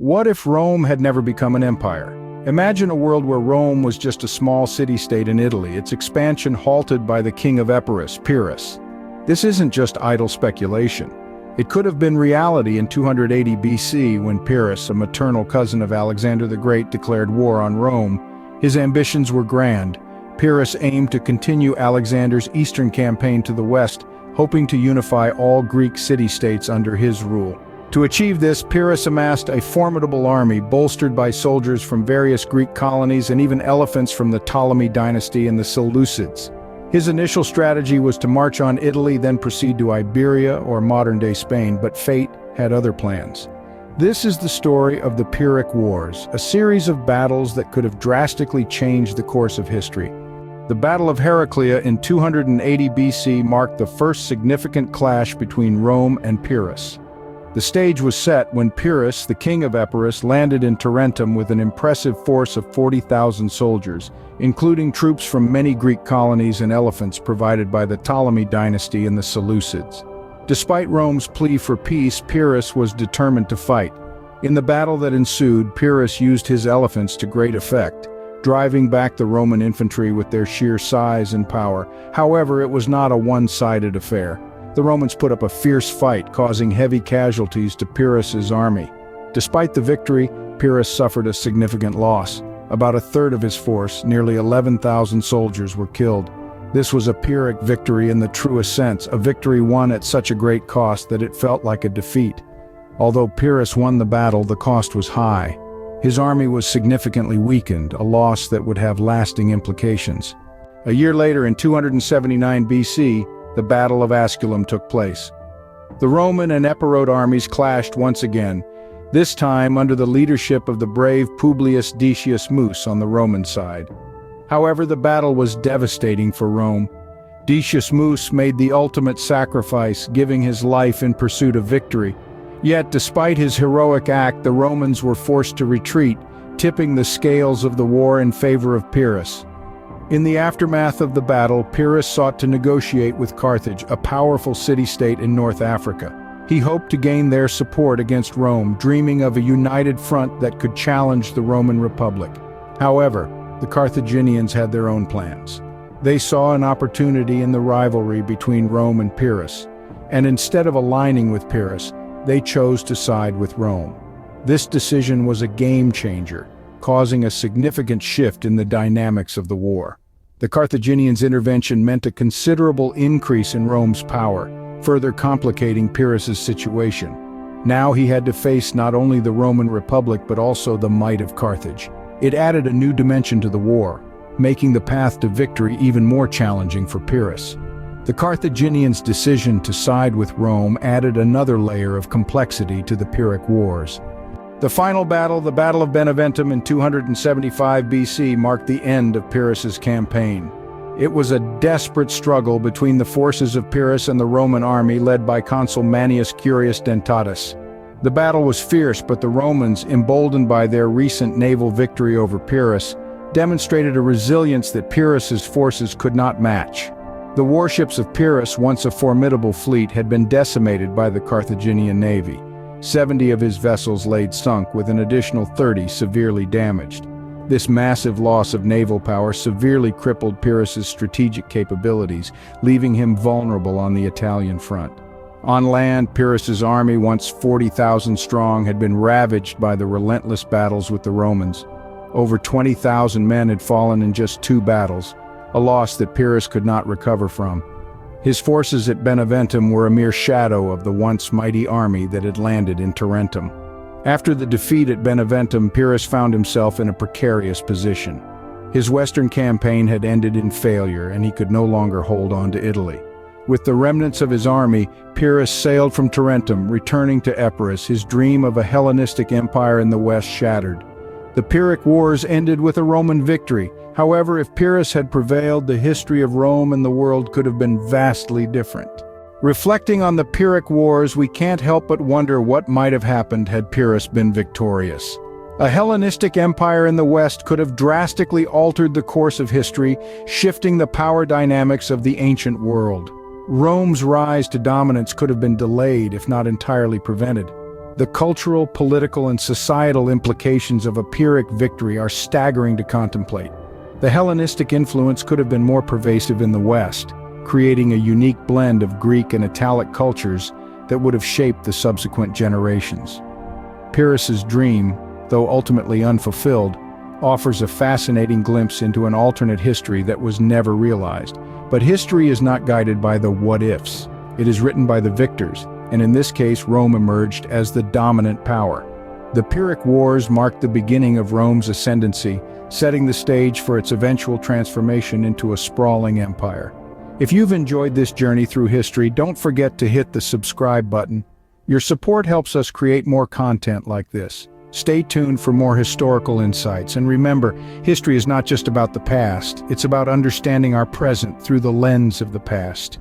What if Rome had never become an empire? Imagine a world where Rome was just a small city-state in Italy, its expansion halted by the King of Epirus, Pyrrhus. This isn't just idle speculation. It could have been reality in 280 BC when Pyrrhus, a maternal cousin of Alexander the Great, declared war on Rome. His ambitions were grand. Pyrrhus aimed to continue Alexander's eastern campaign to the west, hoping to unify all Greek city-states under his rule. To achieve this, Pyrrhus amassed a formidable army bolstered by soldiers from various Greek colonies and even elephants from the Ptolemy dynasty and the Seleucids. His initial strategy was to march on Italy, then proceed to Iberia or modern-day Spain, but fate had other plans. This is the story of the Pyrrhic Wars, a series of battles that could have drastically changed the course of history. The Battle of Heraclea in 280 BC marked the first significant clash between Rome and Pyrrhus. The stage was set when Pyrrhus, the king of Epirus, landed in Tarentum with an impressive force of 40,000 soldiers, including troops from many Greek colonies and elephants provided by the Ptolemy dynasty and the Seleucids. Despite Rome's plea for peace, Pyrrhus was determined to fight. In the battle that ensued, Pyrrhus used his elephants to great effect, driving back the Roman infantry with their sheer size and power. However, it was not a one-sided affair. The Romans put up a fierce fight, causing heavy casualties to Pyrrhus's army. Despite the victory, Pyrrhus suffered a significant loss. About a third of his force, nearly 11,000 soldiers, were killed. This was a Pyrrhic victory in the truest sense, a victory won at such a great cost that it felt like a defeat. Although Pyrrhus won the battle, the cost was high. His army was significantly weakened, a loss that would have lasting implications. A year later, in 279 BC, the Battle of Asculum took place. The Roman and Epirot armies clashed once again, this time under the leadership of the brave Publius Decius Mus on the Roman side. However, the battle was devastating for Rome. Decius Mus made the ultimate sacrifice, giving his life in pursuit of victory. Yet, despite his heroic act, the Romans were forced to retreat, tipping the scales of the war in favor of Pyrrhus. In the aftermath of the battle, Pyrrhus sought to negotiate with Carthage, a powerful city-state in North Africa. He hoped to gain their support against Rome, dreaming of a united front that could challenge the Roman Republic. However, the Carthaginians had their own plans. They saw an opportunity in the rivalry between Rome and Pyrrhus, and instead of aligning with Pyrrhus, they chose to side with Rome. This decision was a game-changer, causing a significant shift in the dynamics of the war. The Carthaginians' intervention meant a considerable increase in Rome's power, further complicating Pyrrhus's situation. Now he had to face not only the Roman Republic but also the might of Carthage. It added a new dimension to the war, making the path to victory even more challenging for Pyrrhus. The Carthaginians' decision to side with Rome added another layer of complexity to the Pyrrhic Wars. The final battle, the Battle of Beneventum in 275 BC, marked the end of Pyrrhus's campaign. It was a desperate struggle between the forces of Pyrrhus and the Roman army led by consul Manius Curius Dentatus. The battle was fierce, but the Romans, emboldened by their recent naval victory over Pyrrhus, demonstrated a resilience that Pyrrhus's forces could not match. The warships of Pyrrhus, once a formidable fleet, had been decimated by the Carthaginian navy. 70 of his vessels laid sunk, with an additional 30 severely damaged. This massive loss of naval power severely crippled Pyrrhus's strategic capabilities, leaving him vulnerable on the Italian front. On land, Pyrrhus's army, once 40,000 strong, had been ravaged by the relentless battles with the Romans. Over 20,000 men had fallen in just 2 battles, a loss that Pyrrhus could not recover from. His forces at Beneventum were a mere shadow of the once mighty army that had landed in Tarentum. After the defeat at Beneventum, Pyrrhus found himself in a precarious position. His western campaign had ended in failure, and he could no longer hold on to Italy. With the remnants of his army, Pyrrhus sailed from Tarentum, returning to Epirus, his dream of a Hellenistic empire in the west shattered. The Pyrrhic Wars ended with a Roman victory. However, if Pyrrhus had prevailed, the history of Rome and the world could have been vastly different. Reflecting on the Pyrrhic Wars, we can't help but wonder what might have happened had Pyrrhus been victorious. A Hellenistic empire in the West could have drastically altered the course of history, shifting the power dynamics of the ancient world. Rome's rise to dominance could have been delayed, if not entirely prevented. The cultural, political, and societal implications of a Pyrrhic victory are staggering to contemplate. The Hellenistic influence could have been more pervasive in the West, creating a unique blend of Greek and Italic cultures that would have shaped the subsequent generations. Pyrrhus's dream, though ultimately unfulfilled, offers a fascinating glimpse into an alternate history that was never realized. But history is not guided by the what-ifs. It is written by the victors, and in this case Rome emerged as the dominant power. The Pyrrhic Wars marked the beginning of Rome's ascendancy, setting the stage for its eventual transformation into a sprawling empire. If you've enjoyed this journey through history, don't forget to hit the subscribe button. Your support helps us create more content like this. Stay tuned for more historical insights, and remember, history is not just about the past, it's about understanding our present through the lens of the past.